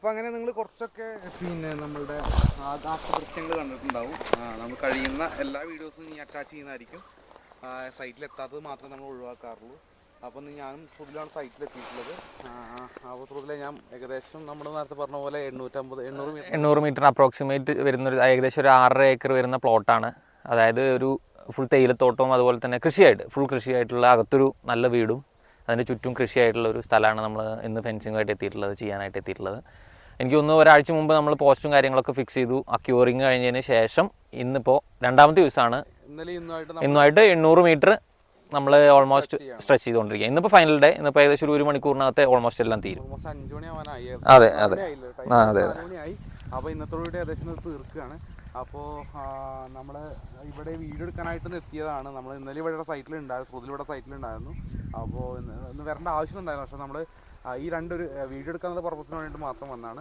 അപ്പോൾ അങ്ങനെ നിങ്ങൾ കുറച്ചൊക്കെ പിന്നെ നമ്മളുടെ ദൃശ്യങ്ങൾ കണ്ടിട്ടുണ്ടാവും. നമ്മൾ കഴിയുന്ന എല്ലാ വീഡിയോസും ഇനി അറ്റാച്ച് ചെയ്യുന്നതായിരിക്കും. സൈറ്റിലെത്താത്തത് മാത്രമേ നമ്മൾ ഒഴിവാക്കാറുള്ളൂ. അപ്പോൾ ഞാനും സുധിലാണ് സൈറ്റിലെത്തിയിട്ടുള്ളത്. അപ്പോൾ സുധിലെ ഞാൻ ഏകദേശം നമ്മൾ നേരത്തെ പറഞ്ഞ പോലെ 800 മീറ്റർ അപ്രോക്സിമേറ്റ് വരുന്നൊരു ഏകദേശം ഒരു 6.5 ഏക്കർ വരുന്ന പ്ലോട്ടാണ്. അതായത് ഒരു ഫുൾ തേയിലത്തോട്ടവും അതുപോലെ തന്നെ ഫുൾ കൃഷിയായിട്ടുള്ള അകത്തൊരു നല്ല വീടും അതിൻ്റെ ചുറ്റും കൃഷിയായിട്ടുള്ള ഒരു സ്ഥലമാണ് നമ്മൾ ഇന്ന് ഫെൻസിങ്ങുമായിട്ട് ചെയ്യാനായിട്ട് എത്തിയിട്ടുള്ളത്. എനിക്ക് തോന്നുന്നു ഒരാഴ്ച മുമ്പ് നമ്മൾ പോസ്റ്റും കാര്യങ്ങളൊക്കെ ഫിക്സ് ചെയ്തു. അക്യൂറിങ് കഴിഞ്ഞതിന് ശേഷം ഇന്നിപ്പോൾ രണ്ടാമത്തെ ദിവസമാണ്. ഇന്നുമായിട്ട് 800 മീറ്റർ നമ്മൾ ഓൾമോസ്റ്റ് സ്ട്രെച്ച് ചെയ്തുകൊണ്ടിരിക്കുക. ഇന്നിപ്പോൾ ഫൈനൽ ഡേ. ഇന്നിപ്പോൾ ഏകദേശം ഒരു മണിക്കൂറിനകത്ത് ഓൾമോസ്റ്റ് എല്ലാം തീരും. 5 മണിയാവാനായി. അതെ അതെ അതെ. അപ്പോൾ ഇന്നത്തോടുകൂടി ഏകദേശം തീർക്കുകയാണ്. അപ്പോൾ നമ്മൾ ഇവിടെ വീഡിയോ എടുക്കാനായിട്ട് എത്തിയതാണ്. നമ്മൾ ഇന്നലെ ഇവിടെ സൈറ്റിലുണ്ടായിരുന്നു, സുധിൽ സൈറ്റിലുണ്ടായിരുന്നു. അപ്പോൾ ഇന്ന് വരേണ്ട ആവശ്യമുണ്ടായിരുന്നു. പക്ഷേ നമ്മൾ ഈ വീഡിയോ എടുക്കാനുള്ള പർപ്പസിന് വേണ്ടിയിട്ട് മാത്രം വന്നതാണ്.